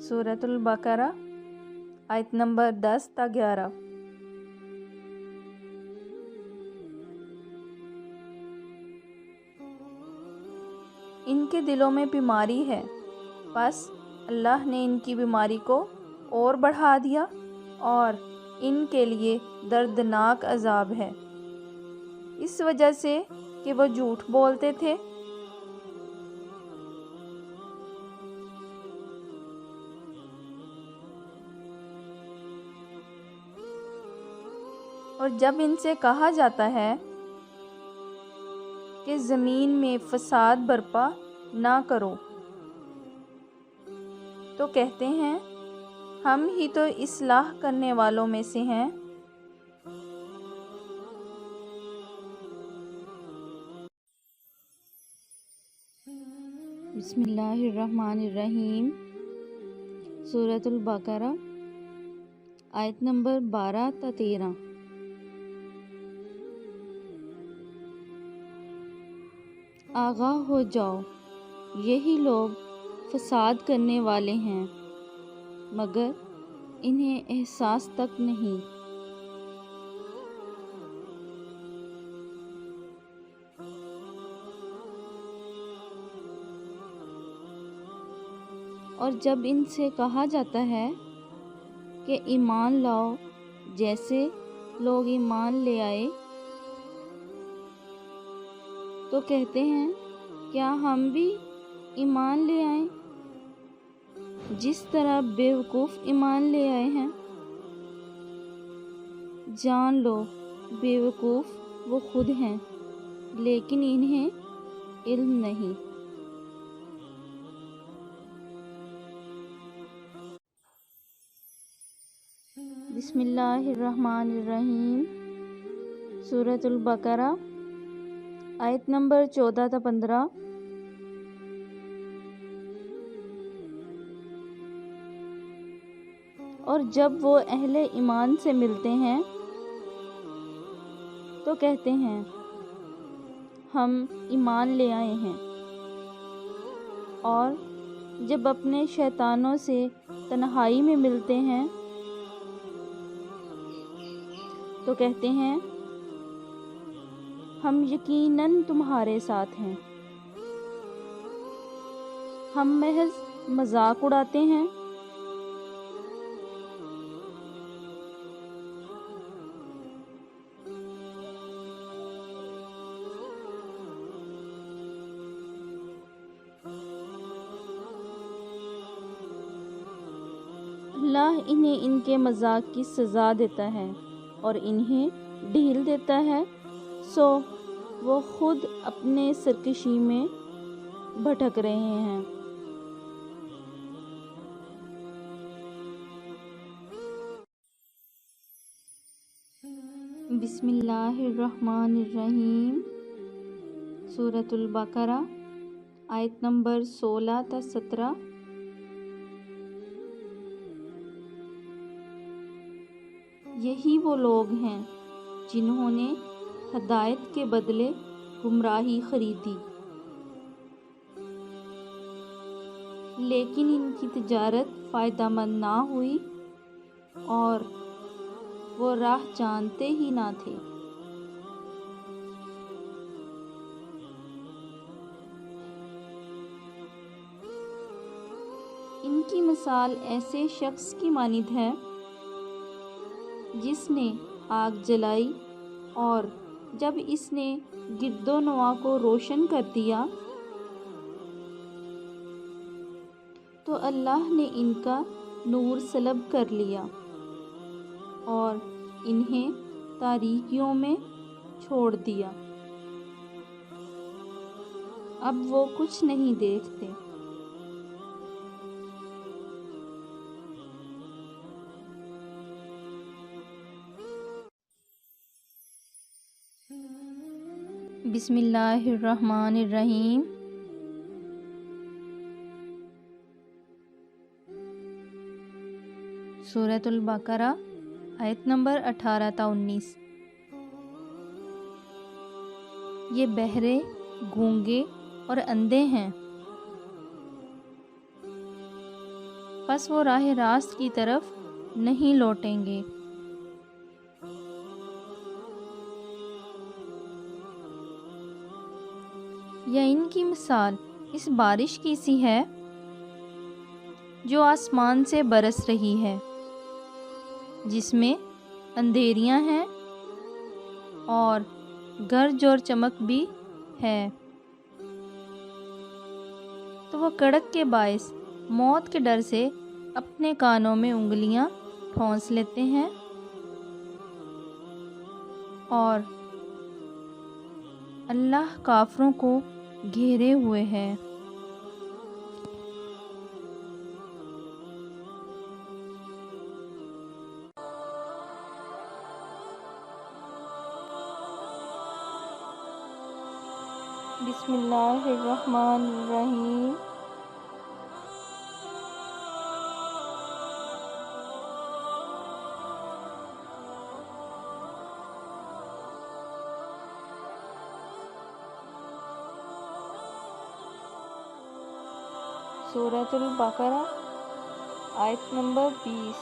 سورۃ البقرہ آیت نمبر 10 تا 11۔ ان کے دلوں میں بیماری ہے، بس اللہ نے ان کی بیماری کو اور بڑھا دیا اور ان کے لیے دردناک عذاب ہے، اس وجہ سے کہ وہ جھوٹ بولتے تھے۔ اور جب ان سے کہا جاتا ہے کہ زمین میں فساد برپا نہ کرو تو کہتے ہیں ہم ہی تو اصلاح کرنے والوں میں سے ہیں۔ بسم اللہ الرحمن الرحیم۔ سورۃ البقرہ آیت نمبر 12 تا 13۔ آگاہ ہو جاؤ، یہی لوگ فساد کرنے والے ہیں مگر انہیں احساس تک نہیں۔ اور جب ان سے کہا جاتا ہے کہ ایمان لاؤ جیسے لوگ ایمان لے آئے تو کہتے ہیں کیا ہم بھی ایمان لے آئیں جس طرح بیوقوف ایمان لے آئے ہیں۔ جان لو بیوقوف وہ خود ہیں لیکن انہیں علم نہیں۔ بسم اللہ الرحمن الرحیم۔ سورۃ البقرہ آیت نمبر 14 تا 15۔ اور جب وہ اہل ایمان سے ملتے ہیں تو کہتے ہیں ہم ایمان لے آئے ہیں، اور جب اپنے شیطانوں سے تنہائی میں ملتے ہیں تو کہتے ہیں ہم یقیناً تمہارے ساتھ ہیں، ہم محض مذاق اڑاتے ہیں۔ اللہ انہیں ان کے مذاق کی سزا دیتا ہے اور انہیں ڈھیل دیتا ہے، سو وہ خود اپنے سرکشی میں بھٹک رہے ہیں۔ بسم اللہ الرحمن الرحیم۔ سورۃ البقرہ آیت نمبر 16 تا 17۔ یہی وہ لوگ ہیں جنہوں نے ہدایت کے بدلے گمراہی خریدی، لیکن ان کی تجارت فائدہ مند نہ ہوئی اور وہ راہ جانتے ہی نہ تھے۔ ان کی مثال ایسے شخص کی مانند ہے جس نے آگ جلائی اور جب اس نے گرد و نواح کو روشن کر دیا تو اللہ نے ان کا نور سلب کر لیا اور انہیں تاریکیوں میں چھوڑ دیا، اب وہ کچھ نہیں دیکھتے۔ بسم اللہ الرحمن الرحیم۔ سورۃ البقرہ آیت نمبر 18 تا 19۔ یہ بہرے، گونگے اور اندھے ہیں، پس وہ راہ راست کی طرف نہیں لوٹیں گے۔ یا ان کی مثال اس بارش کی سی ہے جو آسمان سے برس رہی ہے، جس میں اندھیریاں ہیں اور گرج اور چمک بھی ہے، تو وہ کڑک کے باعث موت کے ڈر سے اپنے کانوں میں انگلیاں ٹھونس لیتے ہیں اور اللہ کافروں کو گھیرے ہوئے ہے۔ بسم اللہ الرحمن الرحیم۔ سورۃ البقرہ آیت نمبر 20۔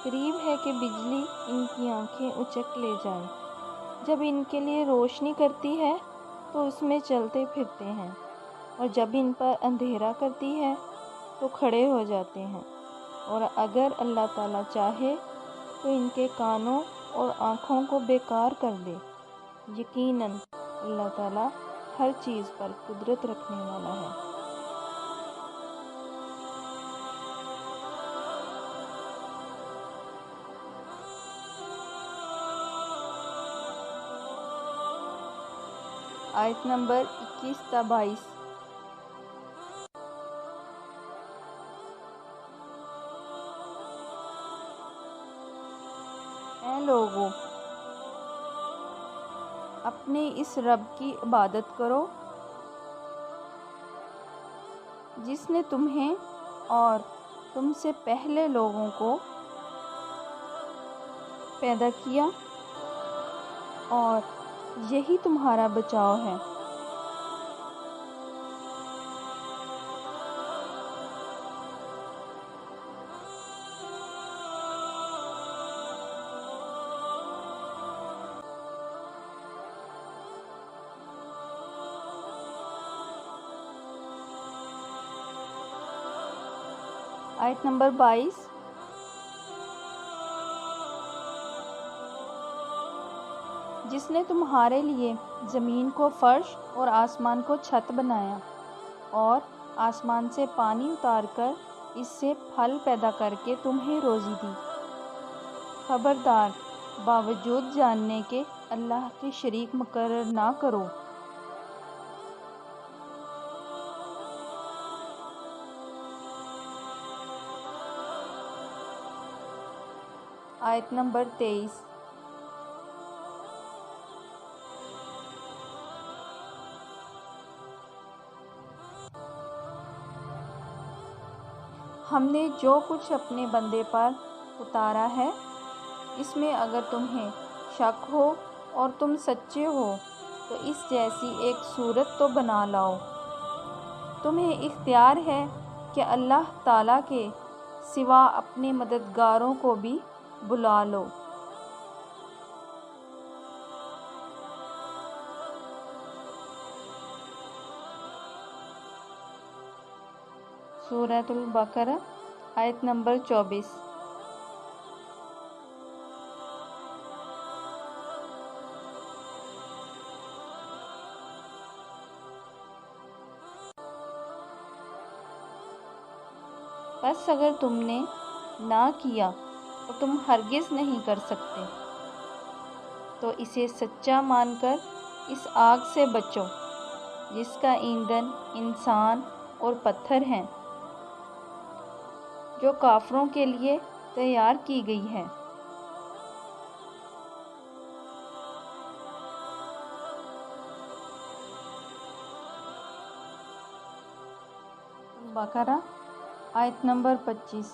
قریب ہے کہ بجلی ان کی آنکھیں اچک لے جائے، جب ان کے لیے روشنی کرتی ہے تو اس میں چلتے پھرتے ہیں، اور جب ان پر اندھیرا کرتی ہے تو کھڑے ہو جاتے ہیں، اور اگر اللہ تعالیٰ چاہے تو ان کے کانوں اور آنکھوں کو بیکار کر دے۔ یقیناً اللہ تعالیٰ ہر چیز پر قدرت رکھنے والا ہے۔ آیت نمبر 21 تا 22۔ اے لوگو، اپنے اس رب کی عبادت کرو جس نے تمہیں اور تم سے پہلے لوگوں کو پیدا کیا، اور یہی تمہارا بچاؤ ہے۔ آیت نمبر 22۔ جس نے تمہارے لیے زمین کو فرش اور آسمان کو چھت بنایا، اور آسمان سے پانی اتار کر اس سے پھل پیدا کر کے تمہیں روزی دی۔ خبردار، باوجود جاننے کے اللہ کے شریک مقرر نہ کرو۔ آیت نمبر 23۔ ہم نے جو کچھ اپنے بندے پر اتارا ہے، اس میں اگر تمہیں شک ہو اور تم سچے ہو تو اس جیسی ایک صورت تو بنا لاؤ۔ تمہیں اختیار ہے کہ اللہ تعالیٰ کے سوا اپنے مددگاروں کو بھی بلا لو۔ سورۃ البقرہ آیت نمبر 24۔ بس اگر تم نے نہ کیا اور تم ہرگز نہیں کر سکتے تو اسے سچا مان کر اس آگ سے بچو جس کا ایندھن انسان اور پتھر ہیں، جو کافروں کے لیے تیار کی گئی ہے۔ بقرہ آیت نمبر 25۔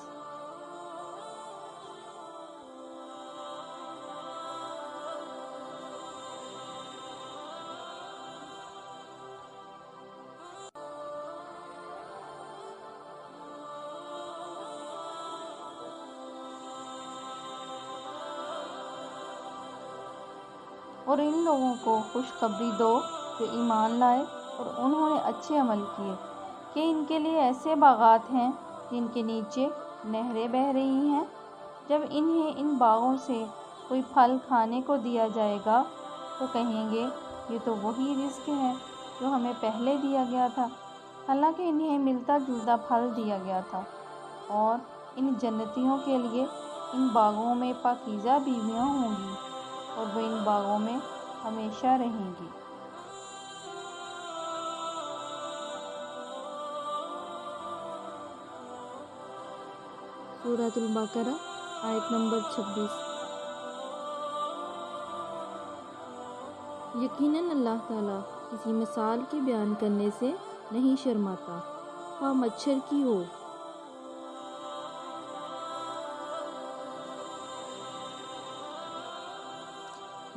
اور ان لوگوں کو خوشخبری دو جو ایمان لائے اور انہوں نے اچھے عمل کیے کہ ان کے لیے ایسے باغات ہیں جن کے نیچے نہریں بہہ رہی ہیں۔ جب انہیں ان باغوں سے کوئی پھل کھانے کو دیا جائے گا تو کہیں گے یہ تو وہی رزق ہے جو ہمیں پہلے دیا گیا تھا، حالانکہ انہیں ملتا جلتا پھل دیا گیا تھا۔ اور ان جنتیوں کے لیے ان باغوں میں پاکیزہ بیویاں ہوں گی اور وہ ان باغوں میں ہمیشہ رہیں گی۔ سورۃ البقرہ آیت نمبر 26۔ یقیناً اللہ تعالیٰ کسی مثال کے بیان کرنے سے نہیں شرماتا، خواہ مچھر کی ہو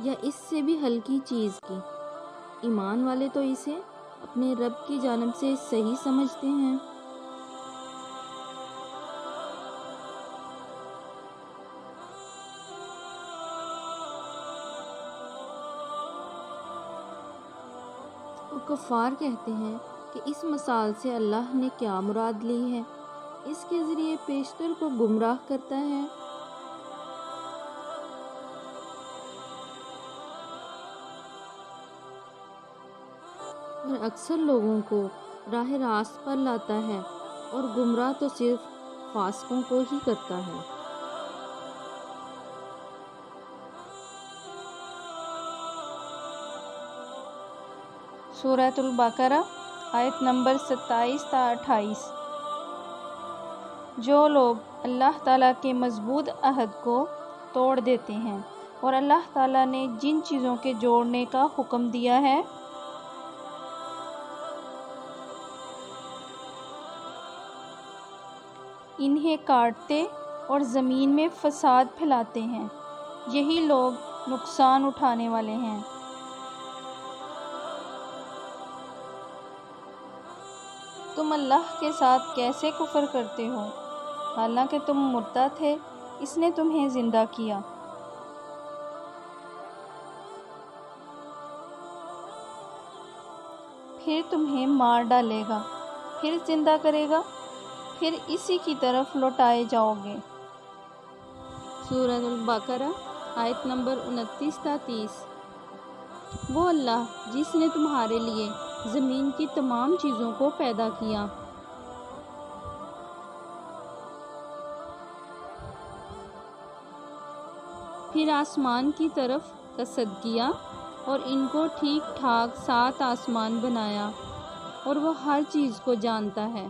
یا اس سے بھی ہلکی چیز کی۔ ایمان والے تو اسے اپنے رب کی جانب سے صحیح سمجھتے ہیں۔ اور کفار کہتے ہیں کہ اس مثال سے اللہ نے کیا مراد لی ہے، اس کے ذریعے پیشتر کو گمراہ کرتا ہے۔ اور اکثر لوگوں کو راہ راست پر لاتا ہے اور گمراہ تو صرف فاسقوں کو ہی کرتا ہے۔ سورۃ البقرہ آیت نمبر 27 تا 28۔ جو لوگ اللہ تعالیٰ کے مضبوط عہد کو توڑ دیتے ہیں اور اللہ تعالیٰ نے جن چیزوں کے جوڑنے کا حکم دیا ہے انہیں کاٹتے اور زمین میں فساد پھیلاتے ہیں، یہی لوگ نقصان اٹھانے والے ہیں۔ تم اللہ کے ساتھ کیسے کفر کرتے ہو حالانکہ تم مردہ تھے، اس نے تمہیں زندہ کیا۔ پھر تمہیں مار ڈالے گا، پھر زندہ کرے گا، پھر اسی کی طرف لوٹائے جاؤ گے۔ سورۃ البقرہ آیت نمبر 29 تا 30۔ وہ اللہ جس نے تمہارے لیے زمین کی تمام چیزوں کو پیدا کیا، پھر آسمان کی طرف قصد کیا اور ان کو ٹھیک ٹھاک 7 آسمان بنایا، اور وہ ہر چیز کو جانتا ہے۔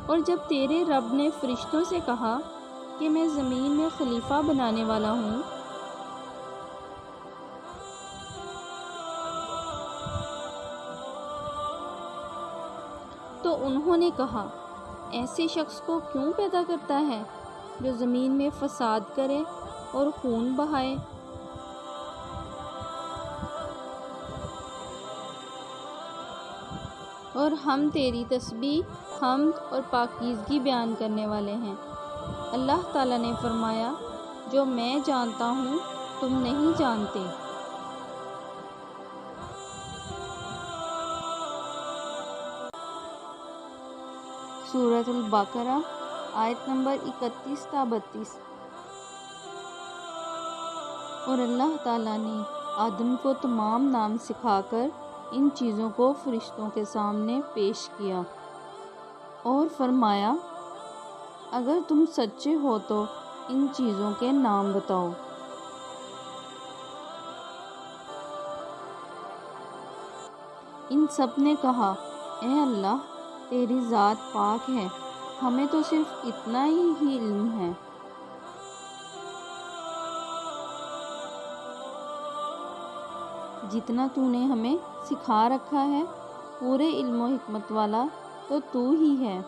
اور جب تیرے رب نے فرشتوں سے کہا کہ میں زمین میں خلیفہ بنانے والا ہوں، تو انہوں نے کہا ایسے شخص کو کیوں پیدا کرتا ہے جو زمین میں فساد کرے اور خون بہائے۔ اور ہم تیری تسبیح، حمد اور پاکیزگی بیان کرنے والے ہیں۔ اللہ تعالیٰ نے فرمایا جو میں جانتا ہوں تم نہیں جانتے۔ سورۃ البقرہ آیت نمبر 31 تا 32۔ اور اللہ تعالیٰ نے آدم کو تمام نام سکھا کر ان چیزوں کو فرشتوں کے سامنے پیش کیا اور فرمایا اگر تم سچے ہو تو ان چیزوں کے نام بتاؤ۔ ان سب نے کہا اے اللہ تیری ذات پاک ہے، ہمیں تو صرف اتنا ہی علم ہے۔ جتنا تو نے ہمیں سکھا رکھا ہے، پورے علم و حکمت والا تو ہی ہے۔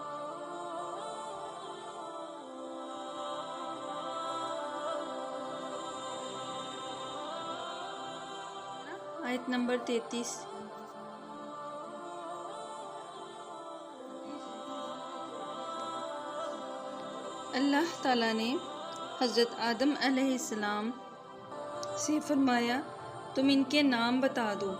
آیت نمبر 33۔ اللہ تعالیٰ نے حضرت آدم علیہ السلام سے فرمایا تم ان کے نام بتا دو۔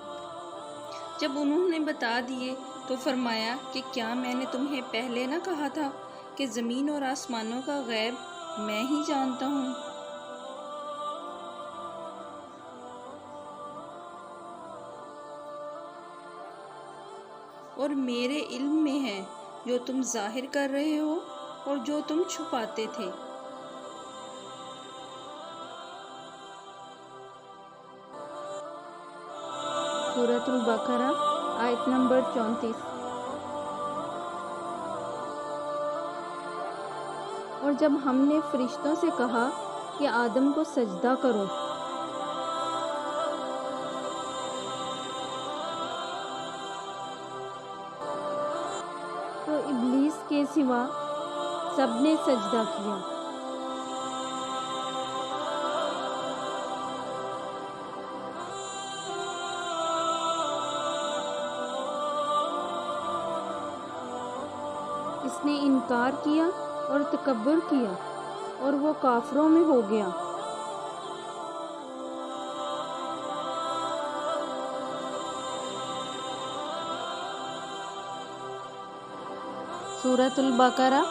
جب انہوں نے بتا دیے تو فرمایا کہ کیا میں نے تمہیں پہلے نہ کہا تھا کہ زمین اور آسمانوں کا غیب میں ہی جانتا ہوں؟ اور میرے علم میں ہے جو تم ظاہر کر رہے ہو اور جو تم چھپاتے تھے۔ سورۃ البقرہ آیت نمبر 34۔ اور جب ہم نے فرشتوں سے کہا کہ آدم کو سجدہ کرو تو ابلیس کے سوا سب نے سجدہ کیا۔ اس نے انکار کیا اور تکبر کیا اور وہ کافروں میں ہو گیا۔ سورۃ البقرہ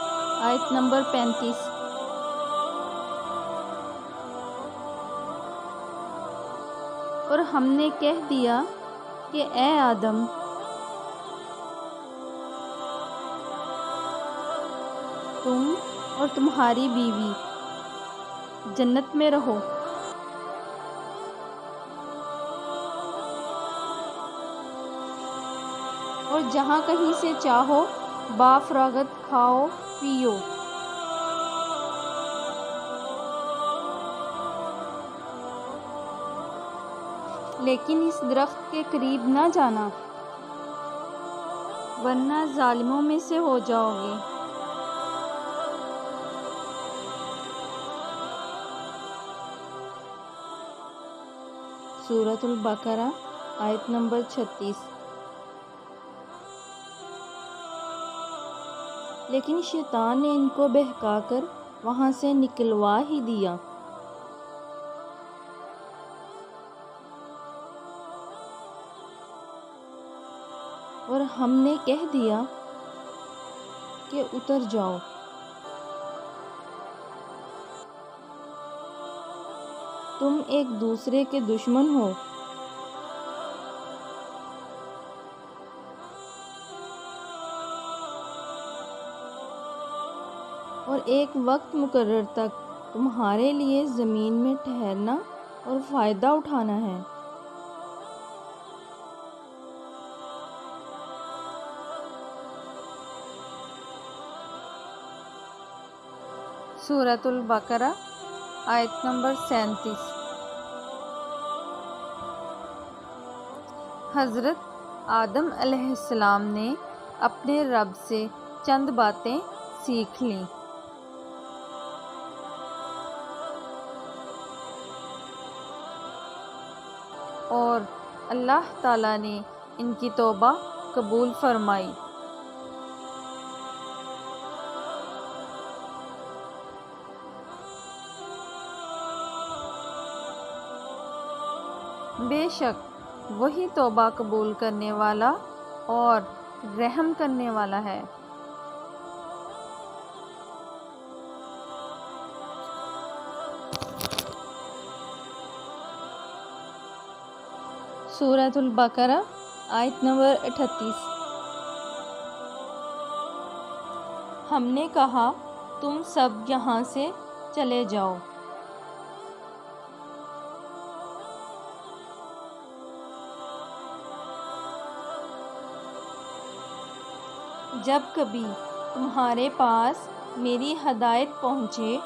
آیت نمبر 35۔ اور ہم نے کہہ دیا کہ اے آدم تم اور تمہاری بیوی جنت میں رہو، اور جہاں کہیں سے چاہو بافراغت کھاؤ پیو، لیکن اس درخت کے قریب نہ جانا ورنہ ظالموں میں سے ہو جاؤ گے۔ سورۃ البقرہ آیت نمبر 36۔ لیکن شیطان نے ان کو بہکا کر وہاں سے نکلوا ہی دیا۔ اور ہم نے کہہ دیا کہ اتر جاؤ، تم ایک دوسرے کے دشمن ہو۔ اور ایک وقت مقرر تک تمہارے لیے زمین میں ٹھہرنا اور فائدہ اٹھانا ہے۔ سورۃ البقرہ آیت نمبر 37۔ حضرت آدم علیہ السلام نے اپنے رب سے چند باتیں سیکھ لیں۔ اور اللہ تعالیٰ نے ان کی توبہ قبول فرمائی۔ بے شک وہی توبہ قبول کرنے والا اور رحم کرنے والا ہے۔ سورۃ البقرہ آیت نمبر 38۔ ہم نے کہا تم سب یہاں سے چلے جاؤ۔ جب کبھی تمہارے پاس میری ہدایت پہنچے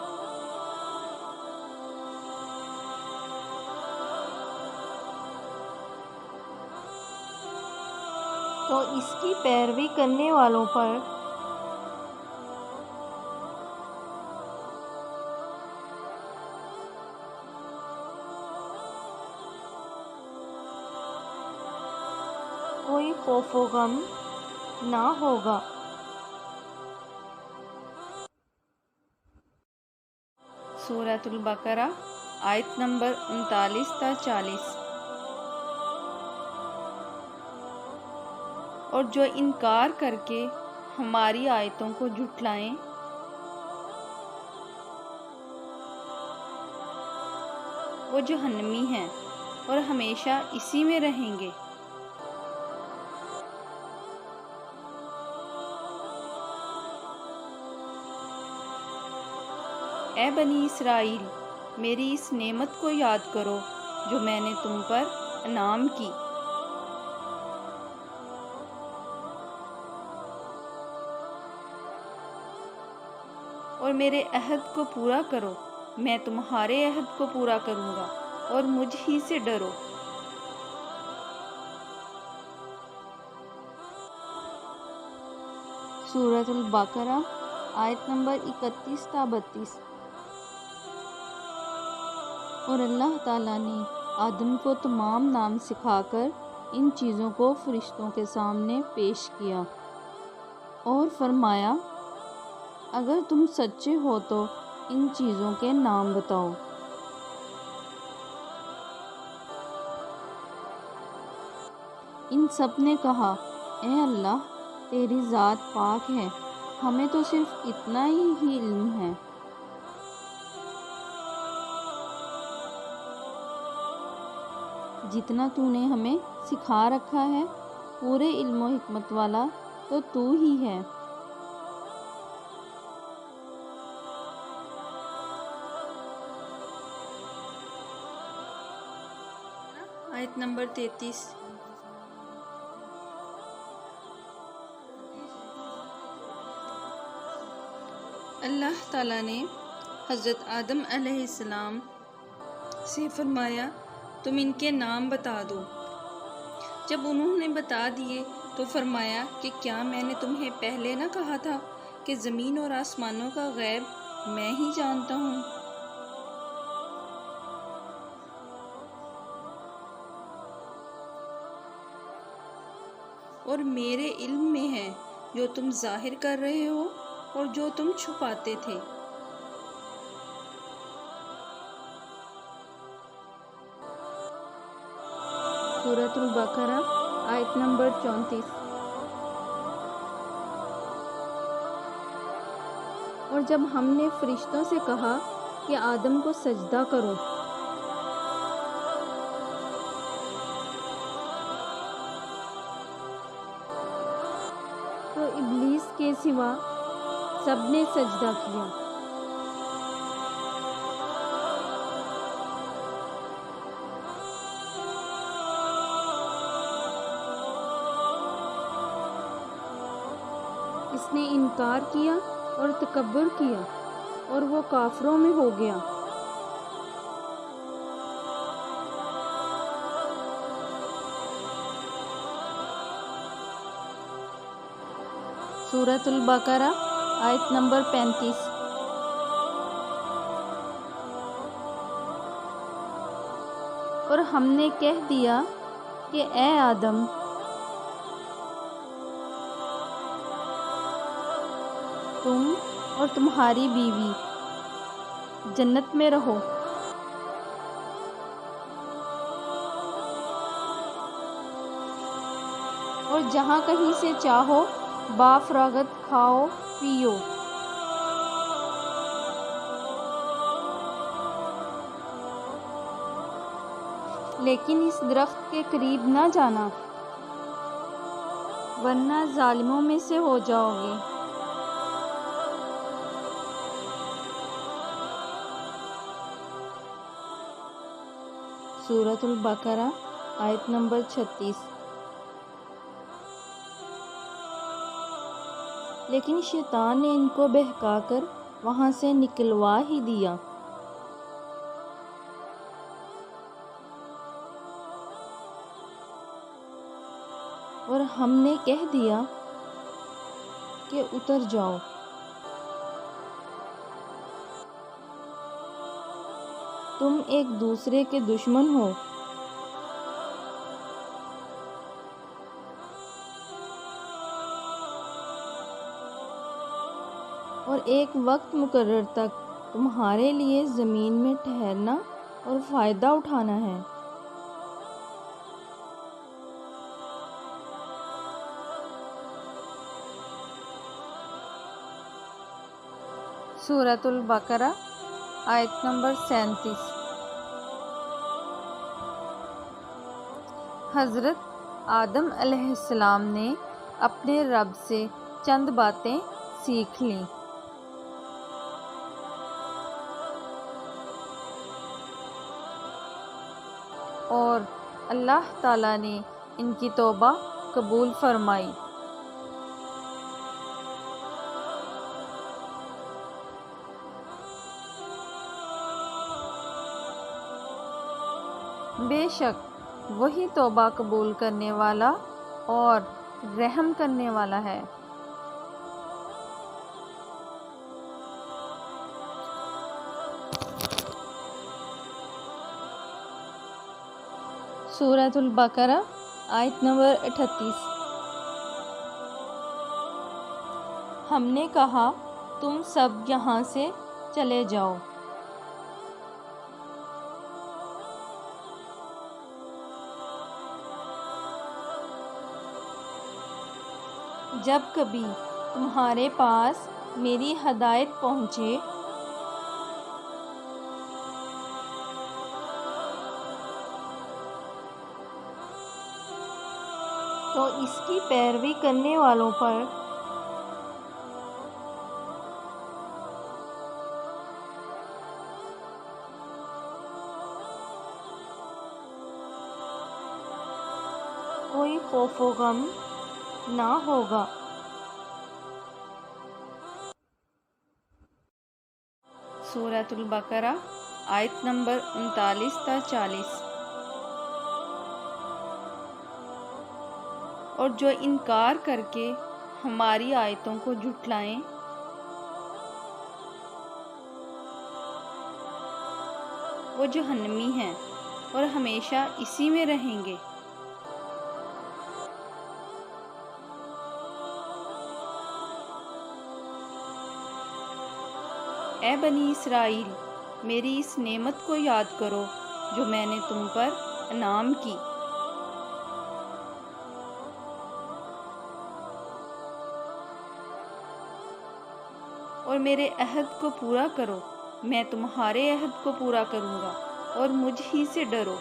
تو اس کی پیروی کرنے والوں پر کوئی خوف و غم نہ ہوگا۔ سورۃ البقرہ آیت نمبر 39 تا 40۔ اور جو انکار کر کے ہماری آیتوں کو جھٹلائیں وہ جہنمی ہیں اور ہمیشہ اسی میں رہیں گے۔ اے بنی اسرائیل، میری اس نعمت کو یاد کرو جو میں نے تم پر انعام کی۔ اور میرے عہد کو پورا کرو، میں تمہارے عہد کو پورا کروں گا، اور مجھ ہی سے ڈرو۔ سورۃ البقرہ آیت نمبر 31 تا 32۔ اور اللہ تعالیٰ نے آدم کو تمام نام سکھا کر ان چیزوں کو فرشتوں کے سامنے پیش کیا اور فرمایا، اگر تم سچے ہو تو ان چیزوں کے نام بتاؤ۔ ان سب نے کہا، اے اللہ، تیری ذات پاک ہے، ہمیں تو صرف اتنا ہی علم ہے۔ جتنا تو نے ہمیں سکھا رکھا ہے، پورے علم و حکمت والا تو ہی ہے۔ آیت نمبر 33۔ اللہ تعالیٰ نے حضرت آدم علیہ السلام سے فرمایا، تم ان کے نام بتا دو۔ جب انہوں نے بتا دیے تو فرمایا کہ کیا میں نے تمہیں پہلے نہ کہا تھا کہ زمین اور آسمانوں کا غیب میں ہی جانتا ہوں؟ اور میرے علم میں ہے جو تم ظاہر کر رہے ہو اور جو تم چھپاتے تھے۔ سورۃ البقرہ آیت نمبر 34۔ اور جب ہم نے فرشتوں سے کہا کہ آدم کو سجدہ کرو تو ابلیس کے سوا سب نے سجدہ کیا۔ اس نے انکار کیا اور تکبر کیا اور وہ کافروں میں ہو گیا۔ سورۃ البقرہ آیت نمبر 35۔ اور ہم نے کہہ دیا کہ اے آدم، تم اور تمہاری بیوی جنت میں رہو، اور جہاں کہیں سے چاہو بافراغت کھاؤ پیو۔ لیکن اس درخت کے قریب نہ جانا ورنہ ظالموں میں سے ہو جاؤ گے۔ سورۃ البقرہ آیت نمبر 36۔ لیکن شیطان نے ان کو بہکا کر وہاں سے نکلوا ہی دیا۔ اور ہم نے کہہ دیا کہ اتر جاؤ، تم ایک دوسرے کے دشمن ہو۔ اور ایک وقت مقرر تک تمہارے لیے زمین میں ٹھہرنا اور فائدہ اٹھانا ہے۔ سورۃ البقرہ آیت نمبر 37۔ حضرت آدم علیہ السلام نے اپنے رب سے چند باتیں سیکھ لیں۔ اور اللہ تعالیٰ نے ان کی توبہ قبول فرمائی۔ بے شک وہی توبہ قبول کرنے والا اور رحم کرنے والا ہے۔ سورۃ البقرہ آیت نمبر 38۔ ہم نے کہا تم سب یہاں سے چلے جاؤ۔ جب کبھی تمہارے پاس میری ہدایت پہنچے تو اس کی پیروی کرنے والوں پر کوئی خوف و غم نہ ہوگا۔ سورۃ البقرہ آیت نمبر 39 تا 40۔ اور جو انکار کر کے ہماری آیتوں کو جھٹلائیں وہ جہنمی ہیں اور ہمیشہ اسی میں رہیں گے۔ اے بنی اسرائیل، میری اس نعمت کو یاد کرو جو میں نے تم پر انعام کی، اور میرے عہد کو پورا کرو، میں تمہارے عہد کو پورا کروں گا، اور مجھ ہی سے ڈرو۔